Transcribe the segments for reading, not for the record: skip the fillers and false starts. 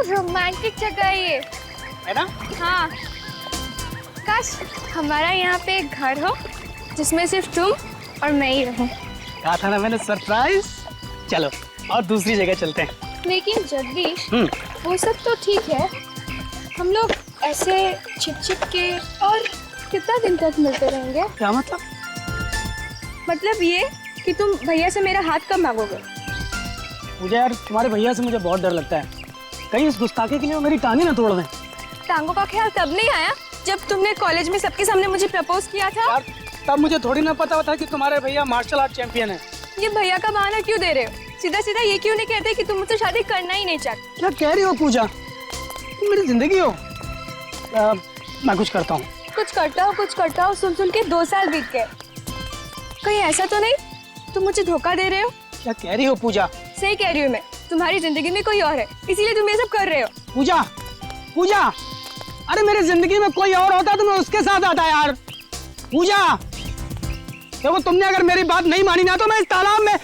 Romantic जगह है ये, है ना? हाँ। काश हमारा यहाँ पे एक घर हो जिसमें सिर्फ तुम और मैं ही रहूं। कहा था ना मैंने, सरप्राइज। चलो और दूसरी जगह चलते हैं। लेकिन जगदीश, वो सब तो ठीक है, हम लोग ऐसे छिप के और कितना दिन तक मिलते रहेंगे? क्या मतलब? मतलब ये कि तुम भैया से मेरा हाथ कब मांगोगे? मुझे यार तुम्हारे भैया से मुझे बहुत डर लगता है, कहीं इस गुस्ताखे के लिए वो मेरी टांगे ना तोड़ दें। टांगों का ख्याल तब नहीं आया जब तुमने कॉलेज में सबके सामने मुझे प्रपोज किया था। यार तब मुझे थोड़ी ना पता था कि तुम्हारे भैया मार्शल आर्ट चैंपियन है। ये भैया का बहाना क्यों दे रहे हो? सीधा सीधा ये क्यों नहीं कहते कि तुम मुझसे शादी करना ही नहीं चाहते? क्या कह रही हो पूजा? तुम मेरी जिंदगी हो। मैं कुछ करता हूँ। कुछ करता हूँ सुन के 2 साल बीत गए। कहीं ऐसा तो नहीं तुम मुझे धोखा दे रहे हो? क्या कह रही हो पूजा? सही कह रही हूँ मैं, तुम्हारी जिंदगी में कोई और है, इसीलिए तुम ये सब कर रहे हो। पूजा, पूजा, अरे मेरी जिंदगी में कोई और होता तो मैं उसके साथ आता यार। पूजा, देखो तुमने अगर मेरी बात नहीं मानी ना तो मैं इस तालाब में।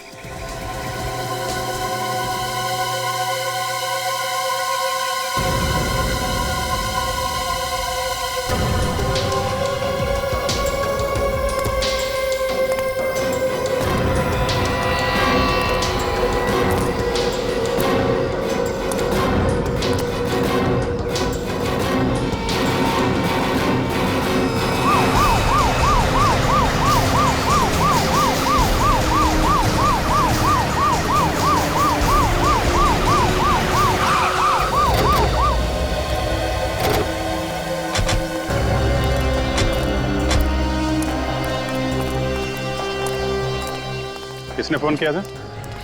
किसने फोन किया था?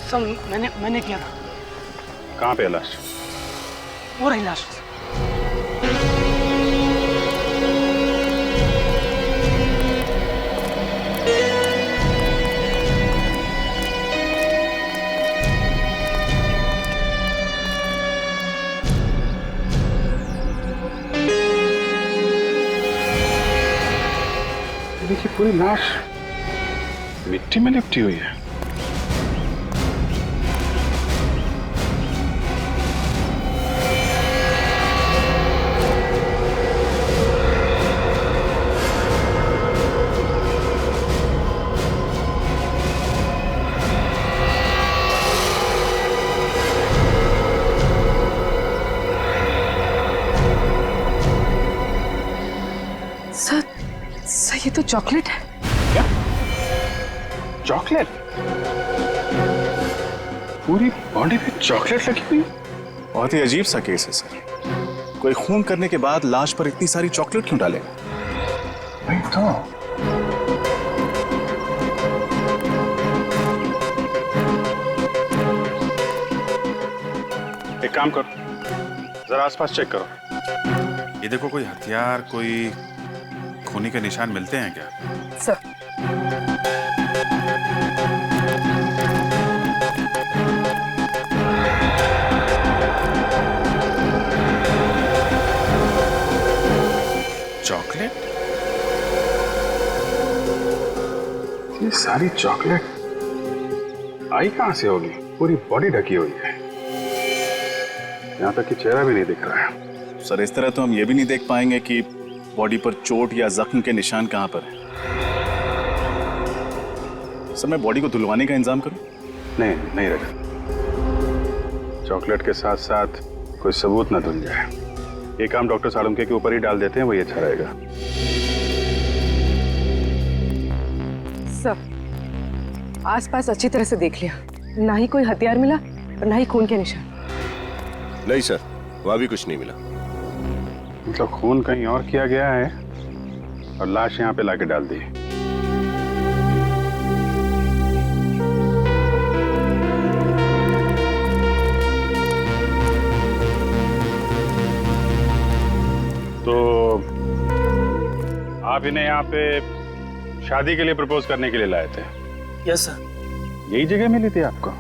सब मैंने किया था। कहाँ पे है लाश? वो रही लाश। देखिए पूरी लाश मिट्टी में लिपटी हुई है। सर ये तो चॉकलेट है। क्या? चॉकलेट? पूरी बॉडी पे चॉकलेट लगी हुई? बहुत ही अजीब सा केस है सर। कोई खून करने के बाद लाश पर इतनी सारी चॉकलेट क्यों डालेगा? नहीं तो एक काम करो, जरा आसपास चेक करो। ये देखो, कोई हथियार, कोई खूनी के निशान मिलते हैं क्या? Sir chocolate? ये सारी चॉकलेट आई कहां से होगी? पूरी बॉडी ढकी हुई है, यहाँ तक कि चेहरा भी नहीं दिख रहा है। सर इस तरह तो हम ये भी नहीं देख पाएंगे कि बॉडी पर चोट या जख्म के निशान कहां पर है। सर मैं बॉडी को धुलवाने का इंतजाम करूं? नहीं रखा। चॉकलेट के साथ साथ कोई सबूत ना धुल जाए। ये काम डॉक्टर सालुंके के ऊपर ही डाल देते हैं, वही अच्छा रहेगा। सर आसपास अच्छी तरह से देख लिया, ना ही कोई हथियार मिला और ना ही खून के निशान। नहीं सर, वहां भी कुछ नहीं मिला। मतलब खून कहीं और किया गया है और लाश यहाँ पे लाके डाल दी। तो आप इन्हें यहाँ पे शादी के लिए प्रपोज करने के लिए लाए थे? Yes sir. यही जगह मिली थी आपको?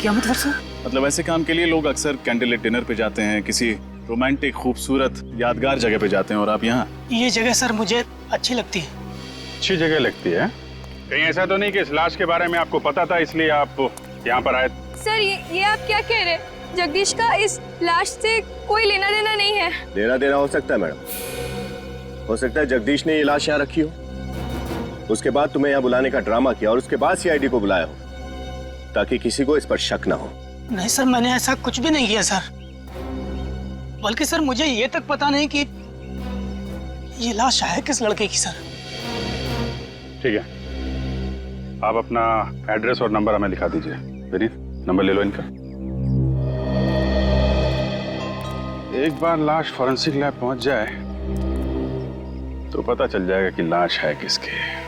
क्या मतलब सर? मतलब ऐसे काम के लिए लोग अक्सर कैंडल डिनर पे जाते हैं, किसी रोमांटिक खूबसूरत यादगार जगह पे जाते हैं, और आप यहाँ? ये जगह सर मुझे अच्छी लगती है। अच्छी जगह लगती है? कहीं ऐसा तो नहीं कि इस लाश के बारे में आपको पता था इसलिए आप यहाँ पर आए? सर ये आप क्या कह रहे? जगदीश का इस लाश से कोई लेना देना नहीं है। लेना देना हो सकता है मैडम, हो सकता है जगदीश ने ये लाश यहाँ रखी हो, उसके बाद तुम्हें यहाँ बुलाने का ड्रामा किया और उसके बाद सीआईडी को बुलाया हो ताकि किसी को इस पर शक ना हो। नहीं सर, मैंने ऐसा कुछ भी नहीं किया सर। बल्कि सर मुझे ये तक पता नहीं कि ये लाश है किस लड़के की सर। ठीक है, आप अपना एड्रेस और नंबर हमें लिखा दीजिए। विनीत, नंबर ले लो इनका। एक बार लाश फॉरेंसिक लैब पहुंच जाए तो पता चल जाएगा कि लाश है किसकी।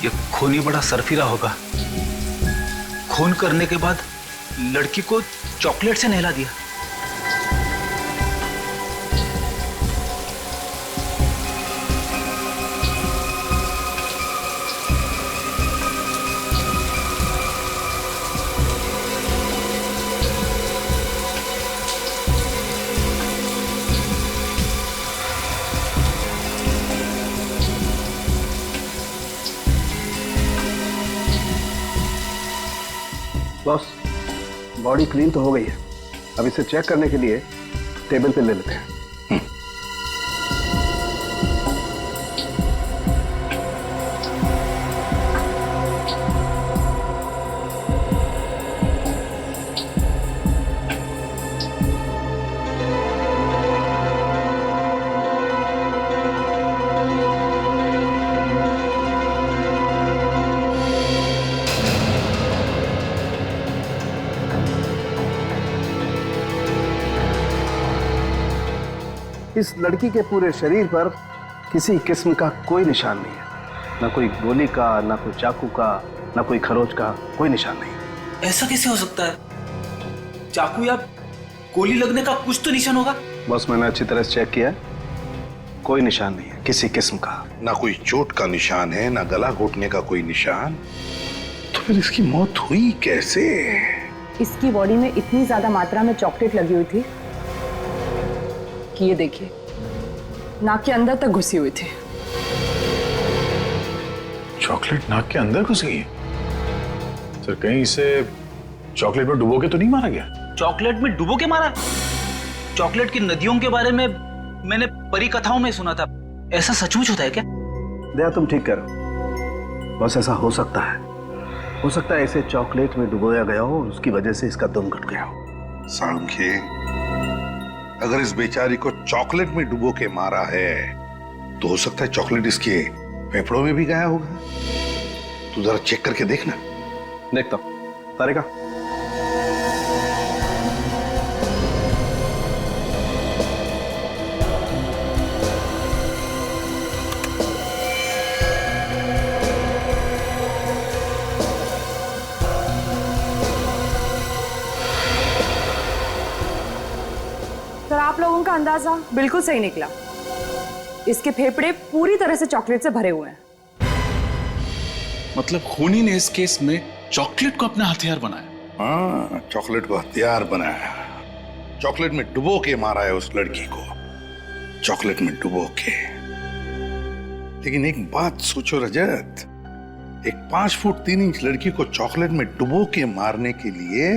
ये खूनी बड़ा सरफिरा होगा। खून करने के बाद लड़की को चॉकलेट से नहला दिया। बॉस, बॉडी क्लीन तो हो गई है, अब इसे चेक करने के लिए टेबल पे ले लेते हैं। इस लड़की के पूरे शरीर पर किसी किस्म का कोई निशान नहीं है, ना कोई गोली का, ना कोई चाकू का, ना कोई खरोच का, कोई निशान नहीं। ऐसा कैसे हो सकता है? चाकू या गोली लगने का कुछ तो निशान होगा। बॉस, मैंने अच्छी तरह से चेक किया, कोई निशान नहीं है किसी किस्म का। ना कोई चोट का निशान है, ना गला घोटने का कोई निशान। तो फिर इसकी मौत हुई कैसे? इसकी बॉडी में इतनी ज्यादा मात्रा में चॉकलेट लगी हुई थी कि ये देखिए नाक के अंदर तक घुसी हुई थी। चॉकलेट नाक के अंदर घुस गई? सर, कहीं इसे चॉकलेट में डुबो के तो नहीं मारा गया? चॉकलेट में डुबो के मारा? चॉकलेट की नदियों के बारे में मैंने परी कथाओं में सुना था, ऐसा सचमुच होता है क्या? दया, तुम ठीक करो बस, ऐसा हो सकता है इसे चॉकलेट में डुबोया गया हो, उसकी वजह से इसका दम घुट गया हो। साळुंखे, अगर इस बेचारी को चॉकलेट में डुबो के मारा है तो हो सकता है चॉकलेट इसके फेफड़ों में भी गया होगा। तू जरा चेक करके देखना। देखता हूं। तारिका, सर, आप लोगों का अंदाजा बिल्कुल सही निकला। इसके फेफड़े पूरी तरह से चॉकलेट से भरे हुए हैं। मतलब खूनी ने इस केस में चॉकलेट को अपना हथियार बनाया? हाँ, चॉकलेट को हथियार बनाया। चॉकलेट में डुबो के मारा है उस लड़की को, चॉकलेट में डुबो के। लेकिन एक बात सोचो रजत, एक 5 फुट 3 इंच लड़की को चॉकलेट में डुबो के मारने के लिए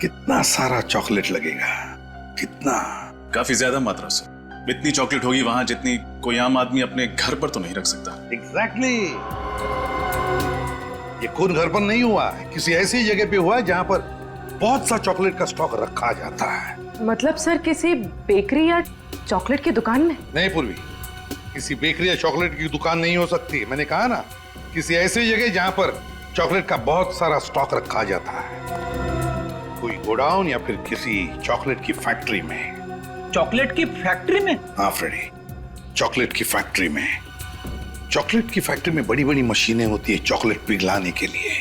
कितना सारा चॉकलेट लगेगा? कितना? काफी ज्यादा मात्रा से। इतनी चॉकलेट होगी वहां जितनी कोई आम आदमी अपने घर पर तो नहीं रख सकता। एग्जैक्टली। ये खून घर पर नहीं हुआ है, किसी ऐसी जगह पे हुआ है जहां पर बहुत सा चॉकलेट का स्टॉक रखा जाता है। मतलब सर, किसी बेकरी या चॉकलेट की दुकान में? नहीं पूर्वी, किसी बेकरी या चॉकलेट की दुकान नहीं हो सकती। मैंने कहा ना, किसी ऐसी जगह जहां पर चॉकलेट का बहुत सारा स्टॉक रखा जाता है, कोई गोडाउन या फिर किसी चॉकलेट की फैक्ट्री में। चॉकलेट की फैक्ट्री में? हाँ फ्रेडी, चॉकलेट की फैक्ट्री में। चॉकलेट की फैक्ट्री में बड़ी बड़ी मशीनें होती है चॉकलेट पिघलाने के लिए,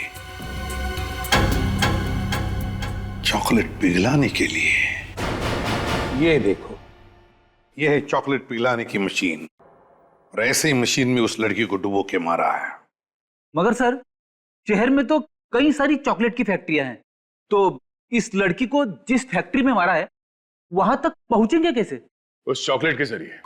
चॉकलेट पिघलाने के लिए। ये देखो, ये है चॉकलेट पिघलाने की मशीन, और ऐसे ही मशीन में उस लड़की को डुबो के मारा है। मगर सर, शहर में तो कई सारी चॉकलेट की फैक्ट्रियां हैं, तो इस लड़की को जिस फैक्ट्री में मारा है वहां तक पहुंचेंगे कैसे? उस चॉकलेट के जरिए।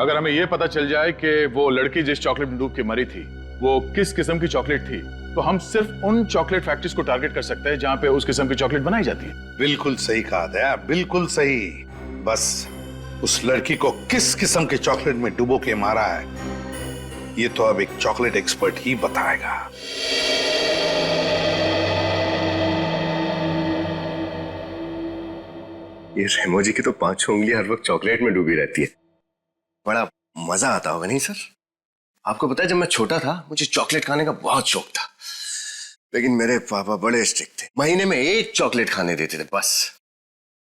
अगर हमें यह पता चल जाए कि वो लड़की जिस चॉकलेट में डूब के मरी थी वो किस किस्म की चॉकलेट थी, तो हम सिर्फ उन चॉकलेट फैक्ट्रीज को टारगेट कर सकते हैं जहां पे उस किस्म की चॉकलेट बनाई जाती है। बिल्कुल सही कहा दया, बिल्कुल सही। बस उस लड़की को किस किस्म के चॉकलेट में डुबो के मारा है, ये तो अब एक चॉकलेट एक्सपर्ट ही बताएगा। ये रेमो जी की तो 5 उंगलियां हर वक्त चॉकलेट में डूबी रहती है। बड़ा मजा आता होगा नहीं सर? आपको पता है, जब मैं छोटा था मुझे चॉकलेट खाने का बहुत शौक था, लेकिन मेरे पापा बड़े स्ट्रिक्ट थे, महीने में 1 चॉकलेट खाने देते थे बस।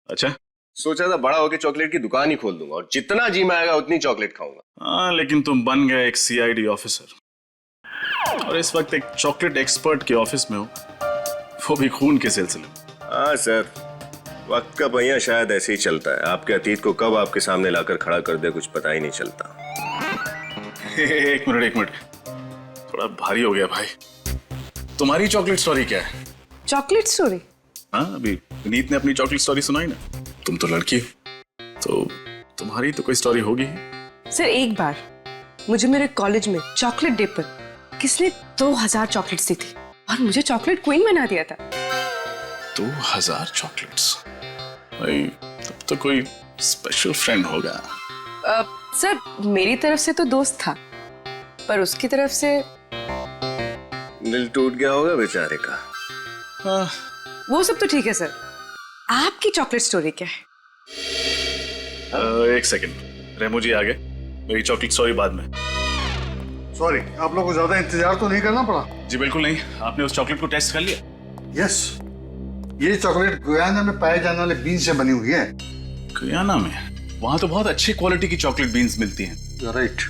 अच्छा, सोचा था बड़ा होकर चॉकलेट की दुकान ही खोल दूंगा और जितना जी में आएगा उतनी चॉकलेट खाऊंगा। हाँ, लेकिन तुम बन गए एक सीआईडी ऑफिसर और इस वक्त एक चॉकलेट एक्सपर्ट के ऑफिस में हो, वो भी खून के सिलसिले में। हाँ सर, वक्त का पहिया शायद ऐसे ही चलता है, आपके अतीत को कब आपके सामने लाकर खड़ा कर दे कुछ पता ही नहीं चलता। एक मिनट, थोड़ा भारी हो गया भाई। तुम्हारी चॉकलेट स्टोरी क्या है? Chocolate story? हाँ, अभी विनीत ने अपनी चॉकलेट स्टोरी सुनाई ना। तुम तो लड़की हो, तो तुम्हारी तो कोई स्टोरी होगी। सर, एक बार मुझे मेरे कॉलेज में चॉकलेट डे पर किसने 2000 चॉकलेट्स दी थी और मुझे चॉकलेट क्वीन बना दिया था। 2000 चॉकलेट्स? भाई, तब तो कोई स्पेशल फ्रेंड होगा। सर, मेरी तरफ से तो दोस्त था, पर उसकी तरफ से दिल टूट गया होगा बेचारे का। वो सब तो ठीक है सर, आपकी चॉकलेट स्टोरी क्या है? एक सेकंड, रेमो जी आ गए, मेरी चॉकलेट स्टोरी बाद में। सॉरी, आप लोगों को ज्यादा इंतजार तो नहीं करना पड़ा? जी बिल्कुल नहीं। आपने उस चॉकलेट को टेस्ट कर लिया? यस, ये चॉकलेट गुयाना में पाए जाने वाले बीन से बनी हुई है। गुयाना में? वहां तो बहुत अच्छी क्वालिटी की चॉकलेट बीन्स मिलती हैं। राइट।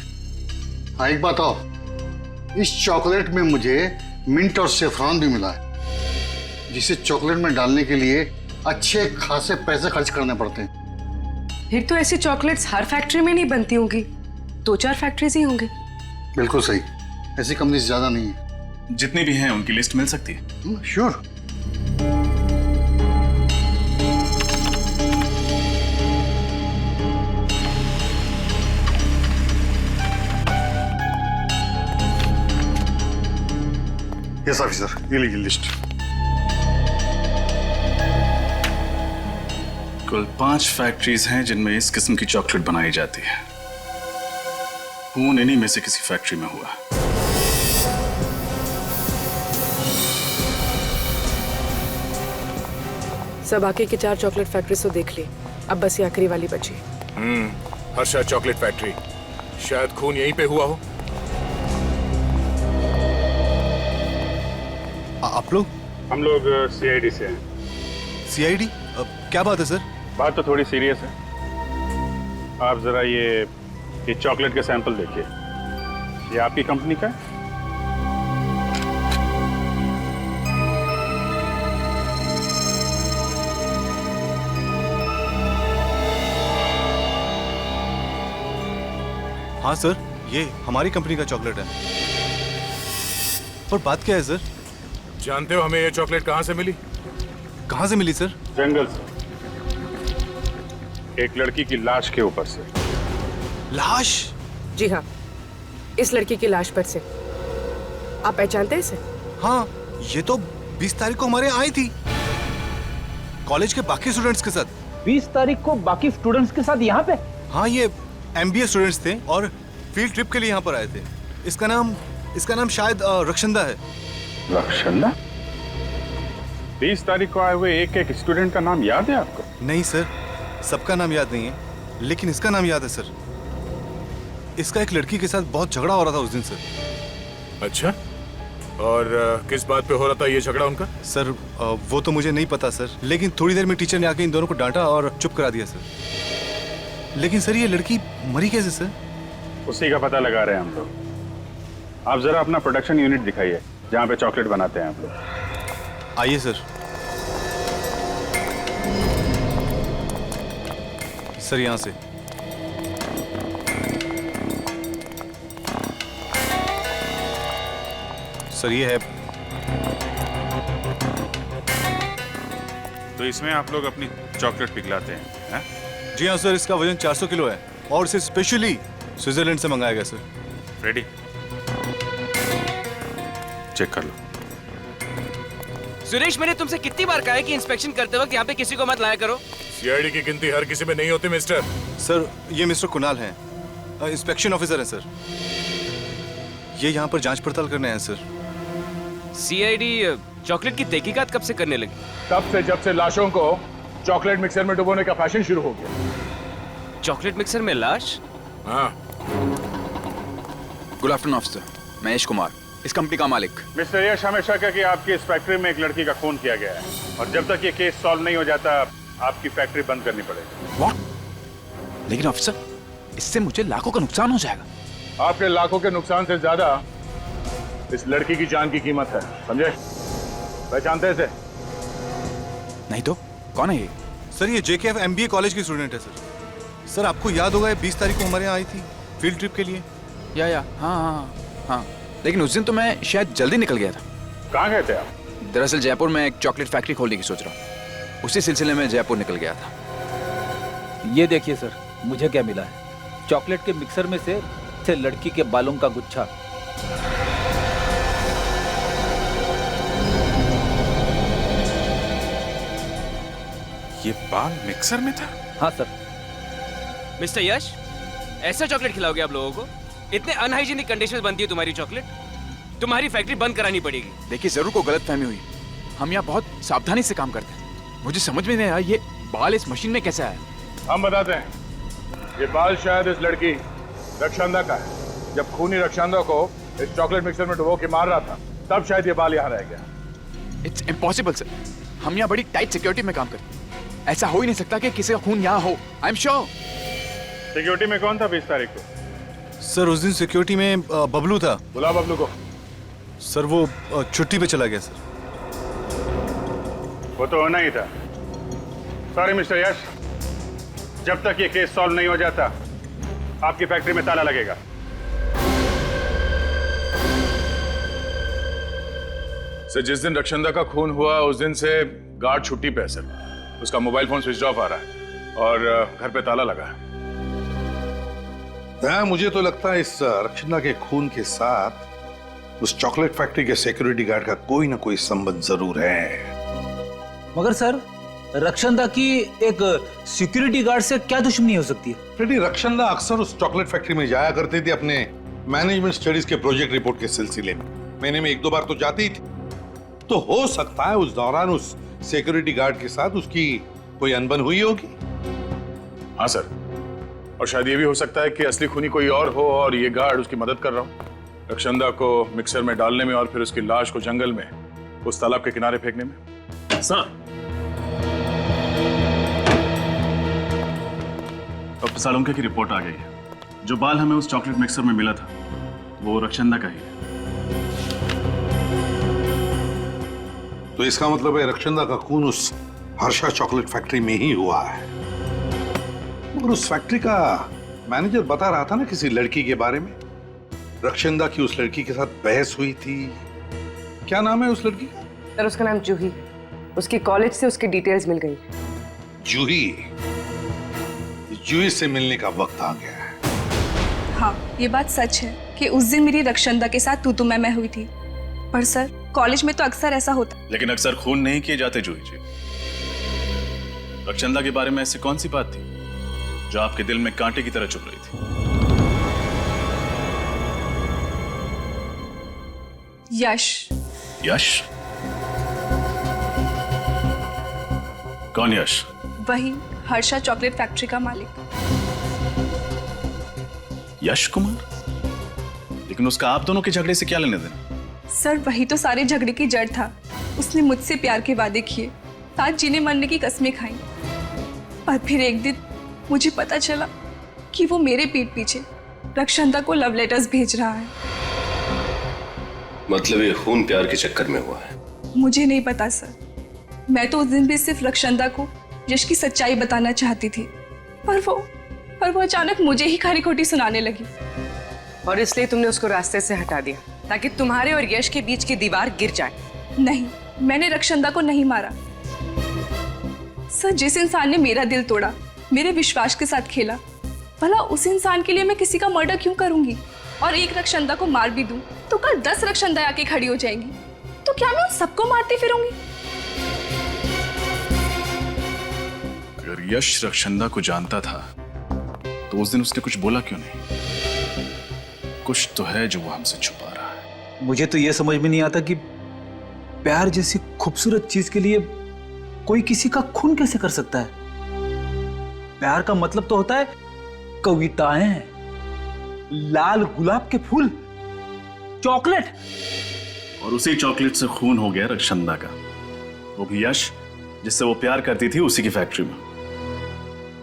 हाँ, एक बात और, इस चॉकलेट में मुझे मिंट और सेफ्रॉन भी मिला है, जिसे चॉकलेट में डालने के लिए अच्छे खासे पैसे खर्च करने पड़ते हैं। फिर तो ऐसी चॉकलेट्स हर फैक्ट्री में नहीं बनती होंगी, 2-4 फैक्ट्रीज ही होंगी। बिल्कुल सही, ऐसी कंपनी ज्यादा नहीं है। जितनी भी हैं उनकी लिस्ट मिल सकती है? श्योर। यस ऑफिसर, ये लीजिए लिस्ट। कुल 5 फैक्ट्रीज हैं जिनमें इस किस्म की चॉकलेट बनाई जाती है। खून इन्हीं में से किसी फैक्ट्री में हुआ। सब आके की 4 चॉकलेट फैक्ट्रीज तो देख ली, अब बस ये आखिरी वाली बची। हर्षा चॉकलेट फैक्ट्री, शायद खून यहीं पे हुआ हो। आप लोग? हम लोग सीआईडी से हैं। सीआईडी? क्या बात है सर? बात तो थोड़ी सीरियस है। आप जरा ये चॉकलेट के सैंपल देखिए। ये आपकी कंपनी का है? हाँ सर, ये हमारी कंपनी का चॉकलेट है। पर बात क्या है सर? जानते हो हमें ये चॉकलेट कहाँ से मिली? कहाँ से मिली सर? जंगल से, एक लड़की की लाश के ऊपर से। लाश? जी हाँ, इस लड़की की लाश पर से। आप पहचानते हैं इसे? हाँ, ये तो 20 तारीख को हमारे यहाँ आई थी, कॉलेज के बाकी स्टूडेंट्स के साथ। 20 तारीख को बाकी स्टूडेंट्स के साथ यहाँ पे? हाँ, ये MBA स्टूडेंट्स थे और फील्ड ट्रिप के लिए यहाँ पर आए थे। इसका नाम शायद रक्षंदा है। रक्षंदा? 20 तारीख को आए हुए एक स्टूडेंट का नाम याद है आपको? नहीं सर, सबका नाम याद नहीं है, लेकिन इसका नाम याद है सर। इसका एक लड़की के साथ बहुत झगड़ा हो रहा था उस दिन सर। अच्छा? और किस बात पे हो रहा था ये झगड़ा उनका? सर वो तो मुझे नहीं पता सर, लेकिन थोड़ी देर में टीचर ने आके इन दोनों को डांटा और चुप करा दिया सर। लेकिन सर ये लड़की मरी कैसे सर? उसी का पता लगा रहे हैं हम लोग। आप जरा अपना प्रोडक्शन यूनिट दिखाइए जहाँ पे चॉकलेट बनाते हैं आप लोग। आइए सर। सर यहाँ से। सर ये है। तो इसमें आप लोग अपनी चॉकलेट पिघलाते हैं? जी हाँ सर, इसका वजन 400 किलो है और इसे स्पेशली स्विट्जरलैंड से मंगाया गया सर। रेडी? चेक कर लो। सुरेश, मैंने तुमसे कितनी बार कहा है कि इंस्पेक्शन करते वक्त यहाँ पे किसी को मत लाया करो। सीआईडी की गिनती हर किसी में नहीं होती मिस्टर। सर ये मिस्टर कुणाल हैं, इंस्पेक्शन ऑफिसर हैं सर। ये यहाँ पर जांच पड़ताल करने हैं सर। सीआईडी चॉकलेट की तहकीकात कब से करने लगी? तब से जब से लाशों को चॉकलेट मिक्सर में डुबोने का फैशन शुरू हो गया। चॉकलेट मिक्सर में लाश? हाँ। Good afternoon officer, Mahesh Kumar, इस कंपनी का मालिक। मिस्टर यश, हमें शक है कि आपकी इस फैक्ट्री में एक लड़की का खून किया गया है और जब तक ये केस सॉल्व नहीं हो जाता आपकी फैक्ट्री बंद करनी पड़ेगी। व्हाट? लेकिन ऑफिसर, इससे मुझे लाखों का नुकसान हो जाएगा। आपके लाखों के नुकसान से ज्यादा इस लड़की की जान की कीमत है, समझे? पहचानते हैं इसे? नहीं तो कौन है ये? सर ये JKF MBA कॉलेज की स्टूडेंट है सर। सर आपको याद होगा 20 तारीख को हमारे यहाँ आई थी फील्ड ट्रिप के लिए। या हाँ, लेकिन उस दिन तो मैं शायद जल्दी निकल गया था। कहाँ गए थे आप? दरअसल जयपुर में एक चॉकलेट फैक्ट्री खोलने की सोच रहा हूँ, उसी सिलसिले में जयपुर निकल गया था। ये देखिए सर, मुझे क्या मिला है। चॉकलेट के मिक्सर में से लड़की के बालों का गुच्छा। ये बाल मिक्सर में था? हाँ सर। मिस्टर यश, ऐसा चॉकलेट खिलाओगे आप लोगों को? इतने अनहाइजीनिक कंडीशंस बनती है तुम्हारी चॉकलेट, तुम्हारी फैक्ट्री बंद करानी पड़ेगी। देखिए जरूर को गलतफहमी हुई, हम यहाँ बहुत सावधानी से काम करते हैं। मुझे समझ में नहीं आया ये बाल इस मशीन में कैसे आया। हम बताते हैं, ये बाल शायद इस लड़की रक्षांदा का है। जब खूनी रक्षांदा को इस चॉकलेट मिक्सर में डुबो के मार रहा था तब शायद ये बाल यहाँ रह गया। इट्स इम्पॉसिबल सर, हम यहाँ बड़ी टाइट सिक्योरिटी में काम करते हैं। ऐसा हो ही नहीं सकता कि किसी का खून यहाँ हो। I am sure. सिक्योरिटी में कौन था 20 तारीख को? सर उस दिन सिक्योरिटी में बबलू था। बुला बबलू को। सर वो छुट्टी पे चला गया सर। वो तो होना ही था। सॉरी मिस्टर यश, जब तक ये केस सॉल्व नहीं हो जाता आपकी फैक्ट्री में ताला लगेगा। सर जिस दिन रक्षांदा का खून हुआ उस दिन से गार्ड छुट्टी पे है सर। उसका मोबाइल फोन स्विच ऑफ आ रहा है और घर पे ताला लगा है। मुझे तो लगता है इस रक्षांदा के खून के साथ उस चॉकलेट फैक्ट्री के सिक्योरिटी गार्ड का कोई ना कोई संबंध जरूर है। मगर सर, रक्षांदा की एक सिक्योरिटी गार्ड से क्या दुश्मनी हो सकती है? फ्रेडी, रक्षांदा अक्सर उस चॉकलेट फैक्ट्री में जाया करती थी अपने मैनेजमेंट स्टडीज के प्रोजेक्ट रिपोर्ट के सिलसिले में। महीने में 1-2 बार तो जाती ही थी। तो हो सकता है उस दौरान उस सिक्योरिटी गार्ड के साथ उसकी कोई अनबन हुई होगी। हाँ सर, और शायद ये भी हो सकता है कि असली खूनी कोई और हो और ये गार्ड उसकी मदद कर रहा हो रक्षांदा को मिक्सर में डालने में और फिर उसकी लाश को जंगल में उस तालाब के किनारे फेंकने में। सर, डॉक्टर सालुंके की रिपोर्ट आ गई है। जो बाल हमें उस चॉकलेट मिक्सर में मिला था वो रक्षांदा का ही है। तो इसका मतलब है रक्षांदा का खून उस हर्षा चॉकलेट फैक्ट्री में ही हुआ है। मगर उस फैक्ट्री का मैनेजर बता रहा था ना किसी लड़की के बारे में। रक्षांदा की उस लड़की के साथ बहस हुई थी। क्या नाम है उस लड़की का? सर उसका नाम जूही। उसके कॉलेज से उसकी डिटेल्स मिल गई। जूही? जूही से मिलने का वक्त आ गया है। हाँ, ये बात सच है कि उस दिन मेरी रक्षांदा के साथ तू मैं हुई थी। पर सर, कॉलेज में तो अक्सर ऐसा होता। लेकिन अक्सर खून नहीं किए जाते जूही जी। रक्षांदा के बारे में ऐसी कौन सी बात थी जो आपके दिल में कांटे की तरह चुभ रही थी? यश। यश? कौन यश? वही हर्षा चॉकलेट फैक्ट्री का मालिक। यश कुमार? लेकिन उसका आप दोनों के झगड़े से क्या लेने देना? सर वही तो सारे झगड़े की जड़ था। उसने मुझसे प्यार के वादे किए, साथ जीने मरने की कस्में खाई, पर फिर एक दिन मुझे पता चला कि वो मेरे पीठ पीछे रक्षंदा को लव लेटर्स भेज रहा है। मतलब ये खून प्यार के चक्कर में हुआ है? मुझे नहीं पता सर, मैं तो उस दिन भी सिर्फ रक्षंदा को यश की सच्चाई बताना चाहती थी, पर वो अचानक मुझे ही खरी खोटी सुनाने लगी। और इसलिए तुमने उसको रास्ते से हटा दिया ताकि तुम्हारे और यश के बीच की दीवार गिर जाए। नहीं, मैंने रक्षंदा को नहीं मारा सर। जिस इंसान ने मेरा दिल तोड़ा, मेरे विश्वास के साथ खेला, भला उस इंसान के लिए मैं किसी का मर्डर क्यों करूंगी? और एक रक्षंदा को मार भी दूं तो कल 10 रक्षंदा आके खड़ी हो जाएंगी, तो क्या मैं उन सबको मारती फिरूंगी? अगर यश रक्षंदा को जानता था तो उस दिन उसने कुछ बोला क्यों नहीं? कुछ तो है जो वो हमसे छुपा रहा है। मुझे तो यह समझ में नहीं आता कि प्यार जैसी खूबसूरत चीज के लिए कोई किसी का खून कैसे कर सकता है। प्यार का मतलब तो होता है कविताएं, लाल गुलाब के फूल, चॉकलेट। और उसी चॉकलेट से खून हो गया रक्षंदा का, वो भी यश जिससे वो प्यार करती थी उसी की फैक्ट्री में।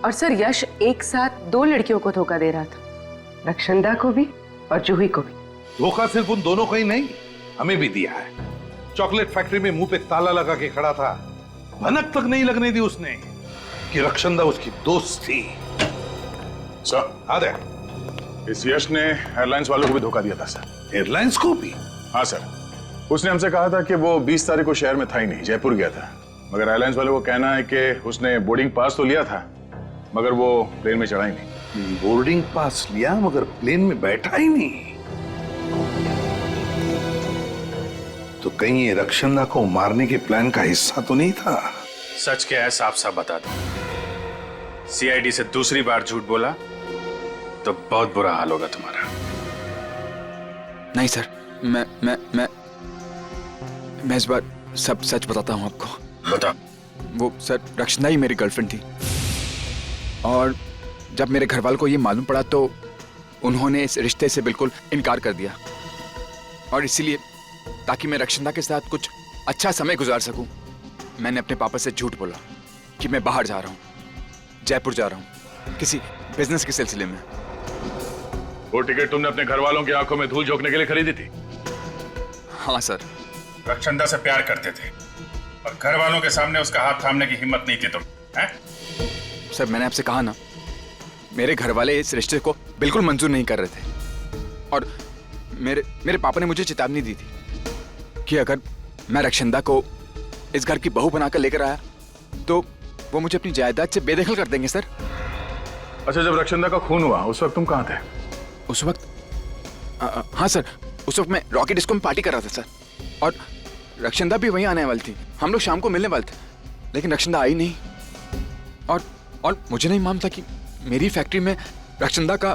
और सर यश एक साथ 2 लड़कियों को धोखा दे रहा था, रक्षंदा को भी और जूही को भी। धोखा सिर्फ उन दोनों को ही नहीं, हमें भी दिया है। चॉकलेट फैक्ट्री में मुंह पे ताला लगा के खड़ा था, भनक तक नहीं लगने दी उसने कि रक्षंदा उसकी दोस्त थी। सर आदे, इस यश ने एयरलाइंस वालों को भी धोखा दिया था सर। एयरलाइंस को भी? हाँ सर, उसने हमसे कहा था कि वो 20 तारीख को शहर में था ही नहीं, जयपुर गया था। मगर एयरलाइंस वालों को कहना है कि उसने बोर्डिंग पास तो लिया था मगर वो प्लेन में चढ़ा ही नहीं। बोर्डिंग पास लिया मगर प्लेन में बैठा ही नहीं? तो कहीं ये रक्षंदा को मारने के प्लान का हिस्सा तो नहीं था? सच क्या है साफ साफ बता दो। सीआईडी से दूसरी बार झूठ बोला तो बहुत बुरा हाल होगा तुम्हारा। नहीं सर, मैं इस बार सब सच बताता हूँ आपको। बता। वो सर रक्षंदा ही मेरी गर्लफ्रेंड थी, और जब मेरे घर वालों को ये मालूम पड़ा तो उन्होंने इस रिश्ते से बिल्कुल इनकार कर दिया। और इसीलिए ताकि मैं रक्षंदा के साथ कुछ अच्छा समय गुजार सकूं, मैंने अपने पापा से झूठ बोला कि मैं बाहर जा रहा हूं, जयपुर जा रहा हूं किसी बिजनेस के सिलसिले में। वो टिकट तुमने अपने घर वालों की आंखों में धूल झोंकने के लिए खरीदी थी? हाँ सर। रक्षंदा से प्यार करते थे और घर वालों के सामने उसका हाथ थामने की हिम्मत नहीं थी तुम, हैं? सर मैंने आपसे कहा ना, मेरे घर वाले इस रिश्ते को बिल्कुल मंजूर नहीं कर रहे थे। और मेरे पापा ने मुझे चेतावनी दी थी कि अगर मैं रक्षंदा को इस घर की बहू बनाकर लेकर आया तो वो मुझे अपनी जायदाद से बेदखल कर देंगे सर। अच्छा, जब रक्षंदा का खून हुआ उस वक्त तुम कहाँ थे? उस वक्त हाँ सर, उस वक्त मैं रॉकेट डिस्को में पार्टी कर रहा था सर, और रक्षंदा भी वहीं आने वाली थी। हम लोग शाम को मिलने वाले थे, लेकिन रक्षंदा आई नहीं। और मुझे नहीं मालूम था कि मेरी फैक्ट्री में रक्षंदा का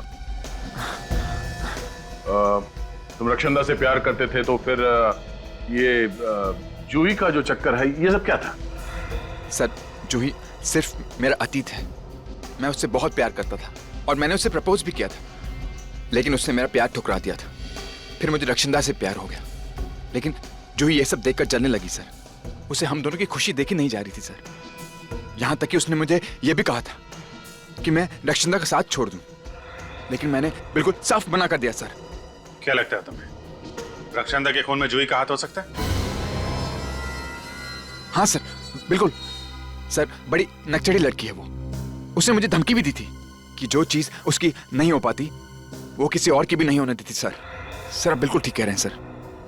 तुम रक्षंदा से प्यार करते थे तो फिर ये जूही का जो चक्कर है ये सब क्या था? सर जूही सिर्फ मेरा अतीत है। मैं उससे बहुत प्यार करता था और मैंने उससे प्रपोज भी किया था, लेकिन उसने मेरा प्यार ठुकरा दिया था। फिर मुझे रक्षंदा से प्यार हो गया, लेकिन जूही ये सब देखकर जलने लगी सर। उसे हम दोनों की खुशी देखी नहीं जा रही थी सर। यहाँ तक कि उसने मुझे यह भी कहा था कि मैं रक्षंदा का साथ छोड़ दूं, लेकिन मैंने बिल्कुल साफ मना कर दिया सर। क्या लगता है तुम्हें रक्षंदा के खून में जूही का हाथ हो सकता है? हाँ सर, बिल्कुल सर। बड़ी नकचड़ी लड़की है वो। उसने मुझे धमकी भी दी थी कि जो चीज उसकी नहीं हो पाती वो किसी और की भी नहीं होने देती सर। सर आप बिल्कुल ठीक कह रहे हैं सर।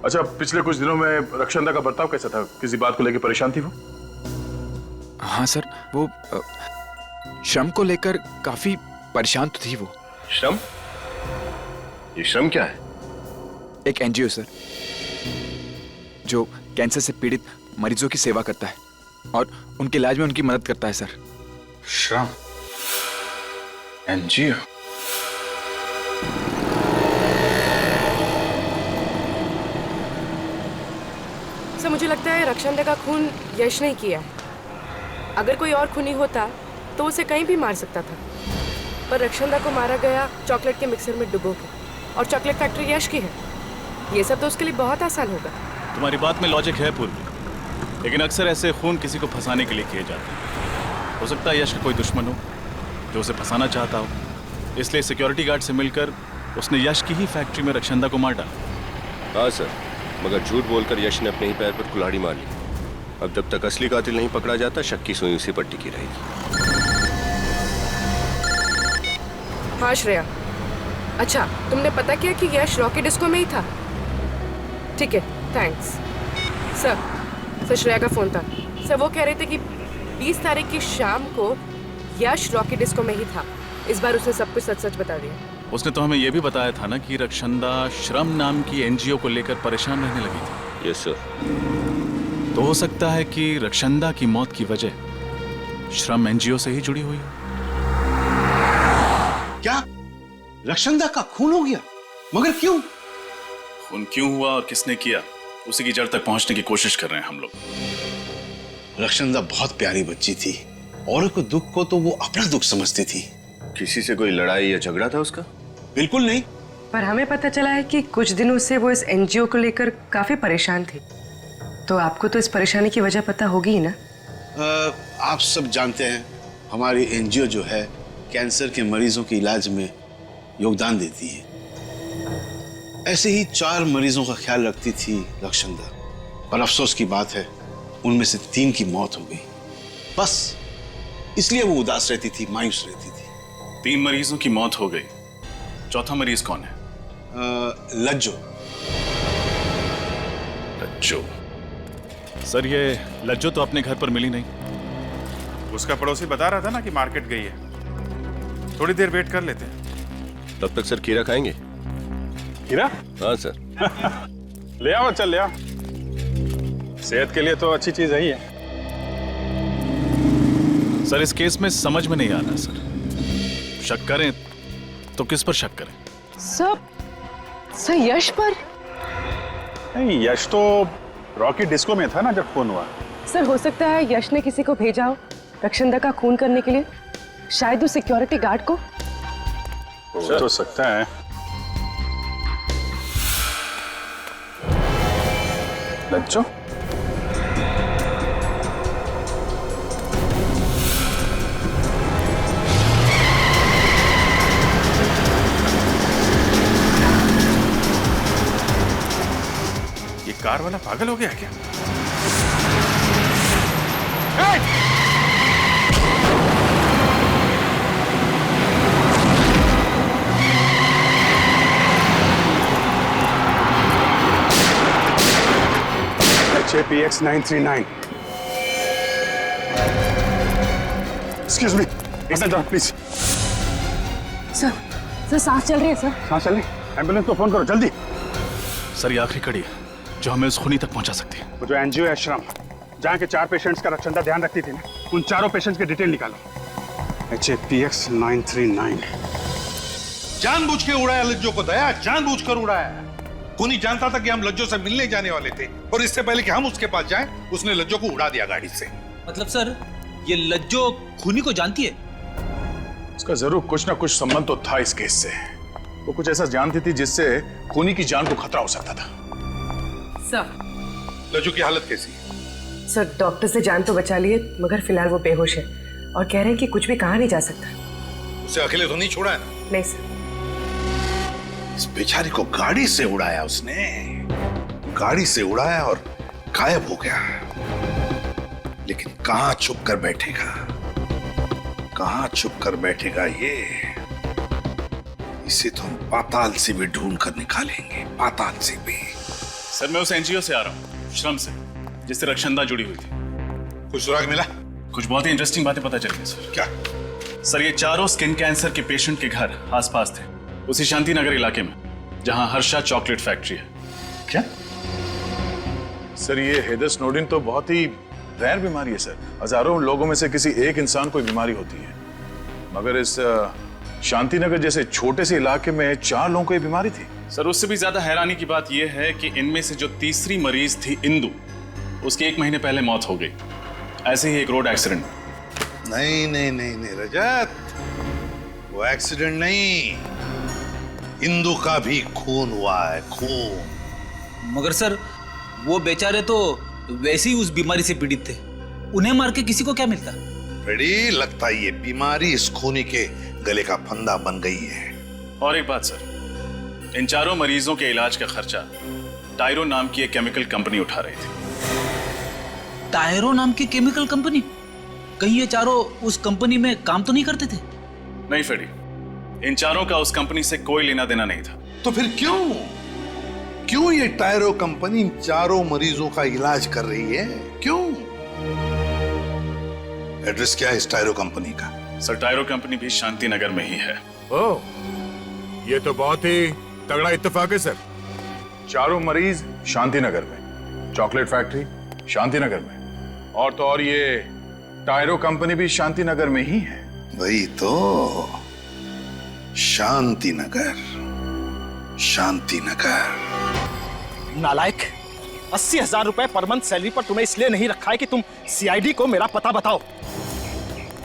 अच्छा, पिछले कुछ दिनों में रक्षंदा का बर्ताव कैसा था? किसी बात को लेकर परेशान थी वो? हाँ सर, वो श्रम को लेकर काफी परेशान तो थी वो। श्रम? ये श्रम क्या है? एक एनजीओ सर, जो कैंसर से पीड़ित मरीजों की सेवा करता है और उनके इलाज में उनकी मदद करता है सर। श्रम एनजीओ? सर मुझे लगता है रक्षंदा का खून यश ने किया है। अगर कोई और खूनी होता तो उसे कहीं भी मार सकता था, पर रक्षंदा को मारा गया चॉकलेट के मिक्सर में डुबो के, और चॉकलेट फैक्ट्री यश की है। ये सब तो उसके लिए बहुत आसान होगा। तुम्हारी बात में लॉजिक है पूर्वी, लेकिन अक्सर ऐसे खून किसी को फंसाने के लिए किए जाते हैं। हो सकता है यश का कोई दुश्मन हो जो उसे फंसाना चाहता हो, इसलिए सिक्योरिटी गार्ड से मिलकर उसने यश की ही फैक्ट्री में रक्षंदा को मार डाला। हाँ सर, मगर झूठ बोलकर यश ने अपने ही पैर पर कुल्हाड़ी मार ली। अब जब तक असली कातिल नहीं पकड़ा जाता, शक की सुई उसी पर टिकी रहेगी। हाँ श्रेया, अच्छा तुमने पता किया कि यश रॉकी डिस्को में ही था? ठीक है, थैंक्स। सर श्रेया का फोन था। सर वो कह रहे थे कि 20 तारीख की शाम को यश रॉकी डिस्को में ही था। इस बार उसने सब कुछ सच सच बता दिया। उसने तो हमें यह भी बताया था ना कि रक्षंदा श्रम नाम की एनजीओ को लेकर परेशान रहने लगी थी। Yes sir. तो हो सकता है कि रक्षंदा की मौत की वजह श्रम एनजीओ से ही जुड़ी हुई हो। क्या रक्षंदा का खून हो गया? मगर क्यों? खून क्यों हुआ और किसने किया, उसी की जड़ तक पहुंचने की कोशिश कर रहे हैं हम लोग। रक्षंदा बहुत प्यारी बच्ची थी। औरों को दुख को तो वो अपना दुख समझती थी। किसी से कोई लड़ाई या झगड़ा था उसका? बिल्कुल नहीं। पर हमें पता चला है कि कुछ दिनों से वो इस एनजीओ को लेकर काफी परेशान थी। तो आपको तो इस परेशानी की वजह पता होगी ही ना? आप सब जानते हैं हमारी एनजीओ जो है कैंसर के मरीजों के इलाज में योगदान देती है। ऐसे ही 4 मरीजों का ख्याल रखती थी रक्षंदा। पर अफसोस की बात है उनमें से 3 की मौत हो गई। बस इसलिए वो उदास रहती थी, मायूस रहती थी। 3 मरीजों की मौत हो गई, चौथा मरीज कौन है? लज्जो। लज्जो? सर ये लज्जो तो अपने घर पर मिली नहीं। उसका पड़ोसी बता रहा था ना कि मार्केट गई है। थोड़ी देर वेट कर लेते हैं। तब तक सर खीरा खाएंगे? खीरा? हाँ सर। ले आओ, चल ले आओ। सेहत के लिए तो अच्छी चीज है ही है। सर इस केस में समझ में नहीं आ रहा सर, शक करें तो किस पर शक करें? सर यश पर? नहीं, यश तो रॉकी डिस्को में था ना जब खून हुआ। सर हो सकता है यश ने किसी को भेजा हो रक्षंदा का खून करने के लिए, शायद उस सिक्योरिटी गार्ड को। हो तो सकता है। लज्जो? ये कार वाला पागल हो गया क्या? HAPX 939। Excuse me, एक मिनट प्लीज। सर सांस चल रही है सर। सांस चल रही? एम्बुलेंस को फोन करो जल्दी। सर ये आखिरी कड़ी है जो हमें उस खूनी तक पहुंचा सकती है। वो जो एनजीओ है श्रम, जहाँ के 4 पेशेंट्स का रक्षंदा ध्यान रखती थी ना, उन 4 पेशेंट्स के डिटेल निकालो। HAPX 939। जानबूझ के उड़ाया लज्जो को, दया जानबूझकर उड़ाया। खूनी जानता था कि हम लज्जो से मिलने जाने वाले थे और इससे पहले कि हम उसके पास जाएं, उसने लज्जो को उड़ा दिया गाड़ी से। मतलब सर ये लज्जो खूनी को जानती है? उसका जरूर कुछ ना कुछ संबंध तो था इस केस से। वो कुछ ऐसा जानती थी जिससे खूनी की जान को खतरा हो सकता था। सर लज्जो की हालत कैसी है? सर डॉक्टर से जान तो बचा लिए, मगर फिलहाल वो बेहोश है और कह रहे हैं कि कुछ भी कहा नहीं जा सकता। उसे अकेले तो नहीं छोड़ा है ना? नहीं सर। इस बेचारी को गाड़ी से उड़ाया उसने, गाड़ी से उड़ाया और गायब हो गया। लेकिन कहां छुप कर बैठेगा, कहां छुप कर बैठेगा ये? इसे तो हम पाताल से भी ढूंढ कर निकालेंगे, पाताल से भी। सर मैं उस एनजीओ से आ रहा हूँ, श्रम से, जिससे रक्षंदा जुड़ी हुई थी। कुछ सुराग मिला? कुछ बहुत ही इंटरेस्टिंग बातें पता चली सर। क्या? सर ये 4 स्किन कैंसर के पेशेंट के घर आसपास थे, उसी शांति नगर इलाके में जहां हर्षा चॉकलेट फैक्ट्री है। क्या? सर ये हेदर स्नोडेन तो बहुत ही रैर बीमारी है सर। हजारों लोगों में से किसी एक इंसान को बीमारी होती है, मगर इस शांति नगर जैसे छोटे से इलाके में 4 लोगों को ये बीमारी थी। सर उससे भी ज्यादा हैरानी की बात यह है कि इनमें से जो तीसरी मरीज थी इंदु, उसकी 1 महीने पहले मौत हो गई, ऐसे ही एक रोड एक्सीडेंट। नहीं नहीं नहीं नहीं रजत, वो एक्सीडेंट नहीं, इंदु का भी खून हुआ है, खून। मगर सर वो बेचारे तो वैसे ही उस बीमारी से पीड़ित थे, उन्हें मार के किसी को क्या मिलता? फ्रेडी, लगता है ये बीमारी इस खूनी के गले का फंदा बन गई है। और एक बात सर, इन चारों मरीजों के इलाज का खर्चा टायरो नाम की एक केमिकल कंपनी उठा रही थी। टायरो नाम की केमिकल कंपनी? कहीं ये चारों उस कंपनी में काम तो नहीं करते थे? नहीं फ्रेडी, इन चारों का उस कंपनी से कोई लेना देना नहीं था। तो फिर क्यों ये टायरो कंपनी इन चारों मरीजों का इलाज कर रही है? क्यों? एड्रेस क्या है इस टायरो कंपनी का? सर टायरो कंपनी भी शांति नगर में ही है। ओह, ये तो बहुत ही तगड़ा इत्तेफाक है सर। चारों मरीज शांति नगर में, चॉकलेट फैक्ट्री शांति नगर में, और तो और ये टायरो कंपनी भी शांति नगर में ही है। वही तो, शांति नगर, शांति नगर। नालायक, 80,000 रुपए पर मंथ सैलरी पर तुम्हें इसलिए नहीं रखा है कि तुम सीआईडी को मेरा पता बताओ।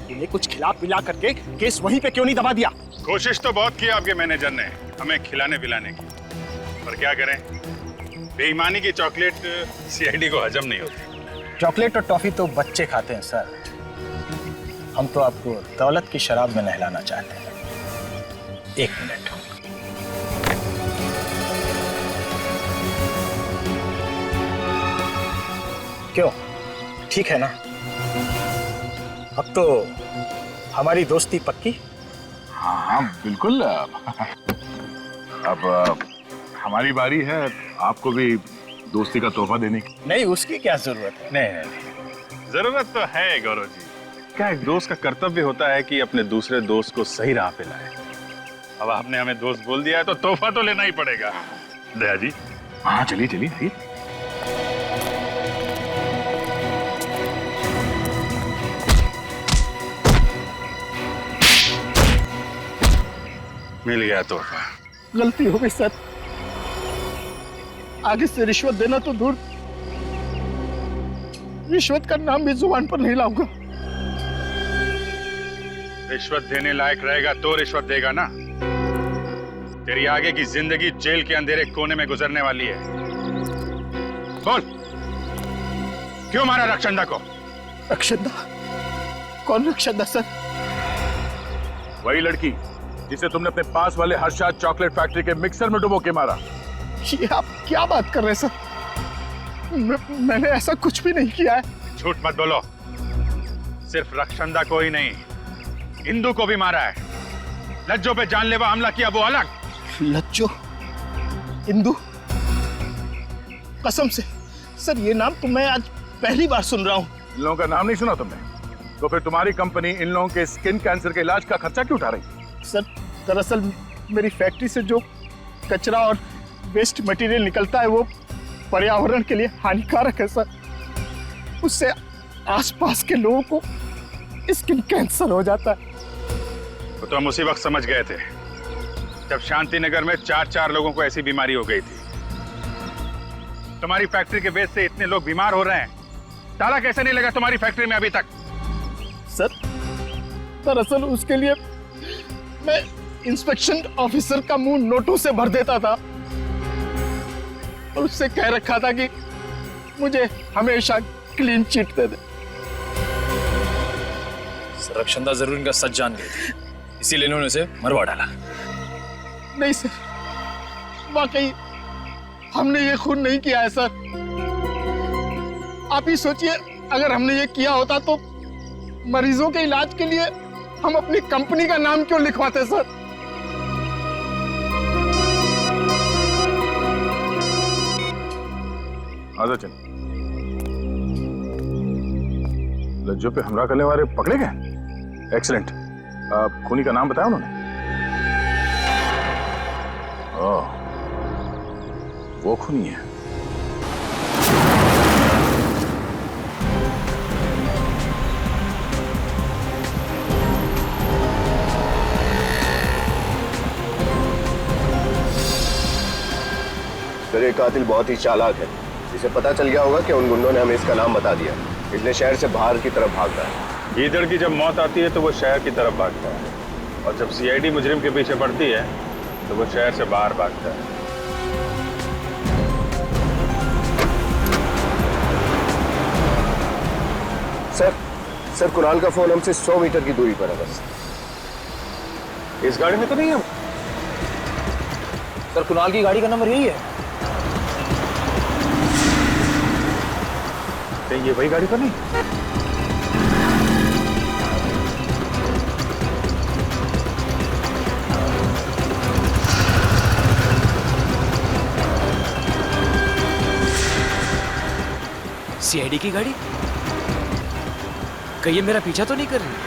तुम्हें कुछ खिला पिला करके केस वहीं पे क्यों नहीं दबा दिया? कोशिश तो बहुत की आपके मैनेजर ने हमें खिलाने पिलाने की, पर क्या करें, बेईमानी की चॉकलेट सीआईडी को हजम नहीं होती। चॉकलेट और टॉफी तो बच्चे खाते हैं सर, हम तो आपको दौलत की शराब में नहलाना चाहते हैं। एक मिनट। क्यों, ठीक है ना? अब तो हमारी दोस्ती पक्की? हाँ बिल्कुल। अब हमारी बारी है आपको भी दोस्ती का तोहफा देने की। नहीं, उसकी क्या जरूरत है? नहीं, जरूरत तो है गौरव जी। क्या एक दोस्त का कर्तव्य होता है कि अपने दूसरे दोस्त को सही राह पे लाए। अब आपने हमें दोस्त बोल दिया है तो तोहफा तो लेना ही पड़ेगा। दया जी, हाँ चलिए चलिए आइए। मिल गया तोहफा। गलती हो गई सर, आगे से रिश्वत देना तो दूर, रिश्वत का नाम भी जुबान पर नहीं लाऊंगा। रिश्वत देने लायक रहेगा तो रिश्वत देगा ना। तेरी आगे की जिंदगी जेल के अंधेरे कोने में गुजरने वाली है। बोल, क्यों मारा रक्षंदा को? रक्षंदा? कौन रक्षंदा सर? वही लड़की जिसे तुमने अपने पास वाले हर्षाद चॉकलेट फैक्ट्री के मिक्सर में डुबो के मारा। ये आप क्या बात कर रहे हैं सर? मैंने ऐसा कुछ भी नहीं किया है। झूठ मत बोलो। सिर्फ रक्षंदा को ही नहीं, इंदु को भी मारा है। लज्जो पे जानलेवा हमला किया वो अलग। लज्जो? इंदु? कसम से सर, ये नाम तो मैं आज पहली बार सुन रहा हूँ। इन लोगों का नाम नहीं सुना तुमने? तो फिर तुम्हारी कंपनी इन लोगों के स्किन कैंसर के इलाज का खर्चा क्यों उठा रही? सर दरअसल मेरी फैक्ट्री से जो कचरा और वेस्ट मटेरियल निकलता है वो पर्यावरण के लिए हानिकारक है सर। उससे आसपास के लोगों को स्किन कैंसर हो जाता है। तो हम उसी वक्त समझ गए थे जब शांति नगर में 4 लोगों को ऐसी बीमारी हो गई थी। तुम्हारी फैक्ट्री के वेस्ट से इतने लोग बीमार हो रहे हैं, ताला कैसे नहीं लगा तुम्हारी फैक्ट्री में अभी तक? सर दरअसल उसके लिए मैं इंस्पेक्शन ऑफिसर का मुंह नोटों से भर देता था और उससे कह रखा था कि मुझे हमेशा क्लीन चिट दे दे। रक्षंदा जरूर इनका सच जान गई थी, इसीलिए इन्होंने उसे मरवा डाला। नहीं सर, वाकई हमने ये खून नहीं किया है सर। आप ही सोचिए, अगर हमने ये किया होता तो मरीजों के इलाज के लिए हम अपनी कंपनी का नाम क्यों लिखवाते सर? आजा चल। लज्जो पे हमला करने वाले पकड़े गए? एक्सीलेंट। खूनी का नाम बताया उन्होंने? ओह, वो खूनी है। सर ये कातिल बहुत ही चालाक है। इसे पता चल गया होगा कि उन गुंडों ने हमें इसका नाम बता दिया, इसलिए शहर से बाहर की तरफ भाग रहा है। गीदड़ की जब मौत आती है तो वो शहर की तरफ भागता है, और जब सीआईडी मुजरिम के पीछे पड़ती है तो वो शहर से बाहर भागता है। सर कुणाल का फोन हमसे 100 मीटर की दूरी पर है बस। इस गाड़ी में तो नहीं हम। सर कुणाल की गाड़ी का नंबर यही है। कहीं ये वही गाड़ी तो नहीं? सीआईडी की गाड़ी? कहीं ये मेरा पीछा तो नहीं कर रही?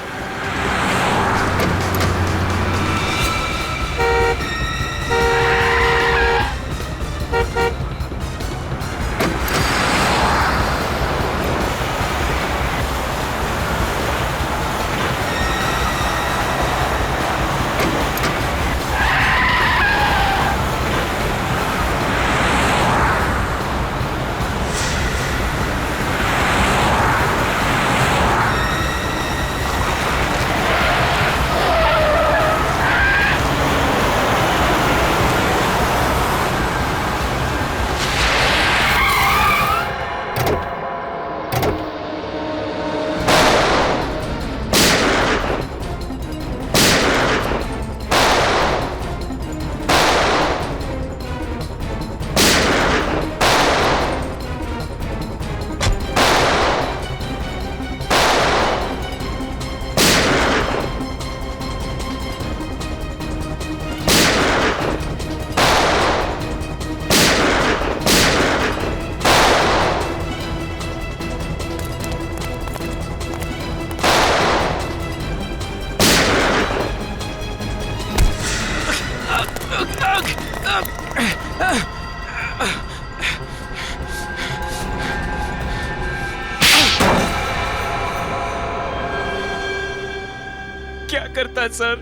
क्या करता सर?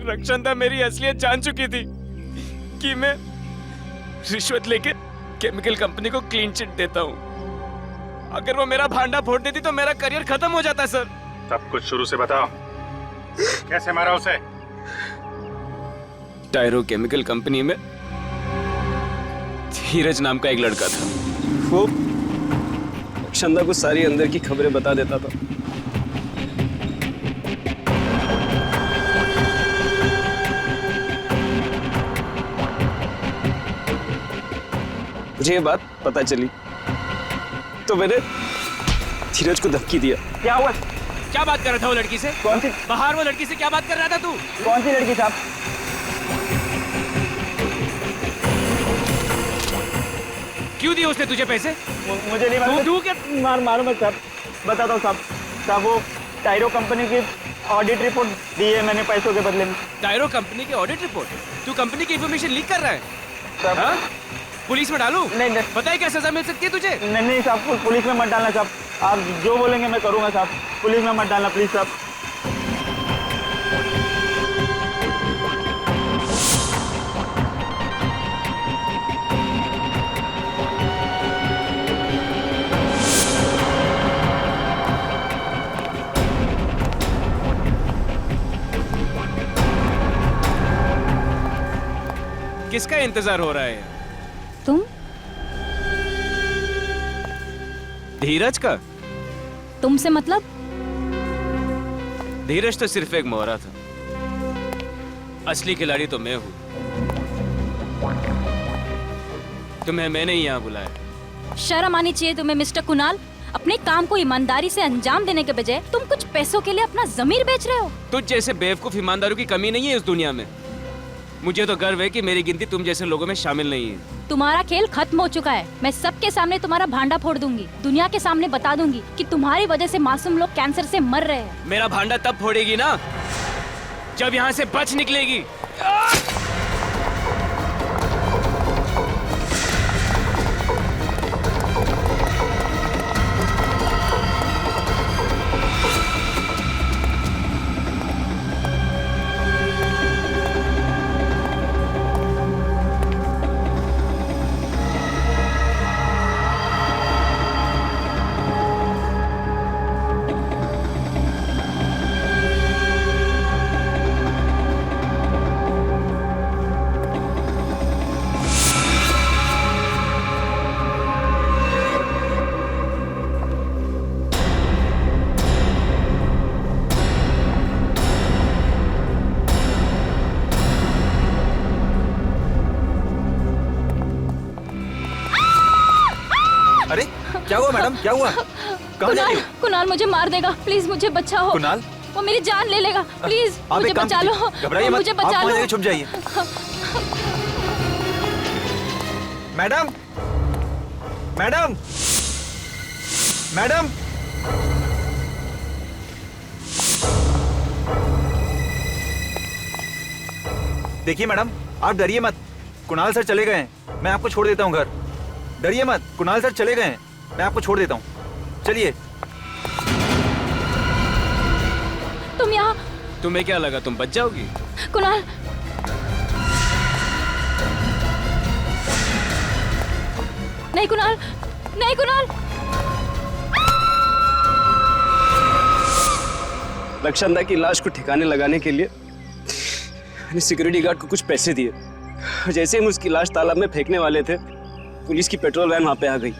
रक्षंदा मेरी असलियत जान चुकी थी कि मैं रिश्वत लेके केमिकल कंपनी को क्लीन चिट देता हूं। अगर वो मेरा भांडा फोड़ देती तो मेरा करियर खत्म हो जाता सर। सब कुछ शुरू से बताओ, कैसे मारा उसे? टायरो केमिकल कंपनी में धीरज नाम का एक लड़का था। वो रक्षंदा को सारी अंदर की खबरें बता देता था। मुझे ये बात पता चली तो मैंने धीरज को धमकी दिया। क्या हुआ? क्या बात कर रहा था वो लड़की से? कौन सी? बाहर वो लड़की से क्या बात कर रहा था तू? कौन सी लड़की साहब? क्यों दिए उसने तुझे पैसे? मुझे नहीं मालूम। तू क्या? मालूम है साहब, बताता हूँ साहब। साहब वो टायरो कंपनी की ऑडिट रिपोर्ट दी है मैंने पैसों के बदले में। टायरो कंपनी की ऑडिट रिपोर्ट? तू कंपनी की इन्फॉर्मेशन लीक कर रहा है? साहब पुलिस में डालूं? नहीं। पता है क्या सजा मिल सकती है तुझे? नहीं साहब, पुलिस में मत डालना साहब। आप जो बोलेंगे मैं करूंगा साहब। पुलिस में मत डालना प्लीज साहब। किसका इंतजार हो रहा है? तुम? धीरज का? तुमसे मतलब? धीरज तो सिर्फ एक मोहरा था, असली खिलाड़ी तो मैं हूं। तुम्हें मैंने ही यहां बुलाया। शर्म आनी चाहिए तुम्हें मिस्टर कुणाल। अपने काम को ईमानदारी से अंजाम देने के बजाय तुम कुछ पैसों के लिए अपना जमीर बेच रहे हो। तुझ जैसे बेवकूफ ईमानदारों की कमी नहीं है इस दुनिया में। मुझे तो गर्व है कि मेरी गिनती तुम जैसे लोगों में शामिल नहीं है। तुम्हारा खेल खत्म हो चुका है। मैं सबके सामने तुम्हारा भांडा फोड़ दूंगी। दुनिया के सामने बता दूंगी कि तुम्हारी वजह से मासूम लोग कैंसर से मर रहे हैं। मेरा भांडा तब फोड़ेगी ना जब यहाँ से बच निकलेगी। मैडम क्या हुआ? कहाँ जा रही हो? कुणाल मुझे मार देगा, प्लीज मुझे बचाओ। कुणाल? वो मेरी जान ले लेगा, प्लीज आप मुझे एक काम बचा लो। कीजिए, घबराइए मत, मुझे आप बचा वहाँ लो। जाके छुप जाइए। Madam, madam, madam. देखिए मैडम, आप डरिए मत, कुणाल सर चले गए हैं, मैं आपको छोड़ देता हूँ घर। डरिए मत, कुणाल सर चले गए हैं, मैं आपको छोड़ देता हूँ, चलिए। तुम यहाँ? तुम्हें क्या लगा तुम बच जाओगी? कुणाल, नहीं कुणाल, नहीं कुणाल। रक्षंदा की लाश को ठिकाने लगाने के लिए मैंने सिक्योरिटी गार्ड को कुछ पैसे दिए। जैसे हम उसकी लाश तालाब में फेंकने वाले थे, पुलिस की पेट्रोल वैन वहां पे आ गई,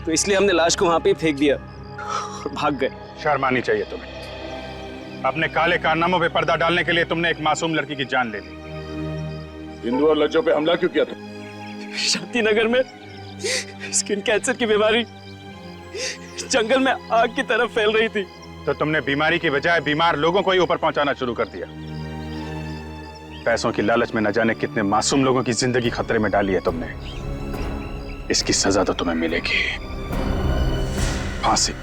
तो इसलिए हमने लाश को वहां पे फेंक दिया और भाग गए। शर्म आनी चाहिए तुम्हें। अपने काले कारनामों पे पर्दा डालने के लिए तुमने एक मासूम लड़की की जान ले ली। हिंदू और लज्जों पे हमला क्यों किया तुम? शांतिनगर में स्किन कैंसर की बीमारी जंगल में आग की तरफ फैल रही थी, तो तुमने बीमारी की बजाय बीमार लोगों को ही ऊपर पहुंचाना शुरू कर दिया। पैसों की लालच में न जाने कितने मासूम लोगों की जिंदगी खतरे में डाली है तुमने। इसकी सजा तो तुम्हें मिलेगी, फांसी।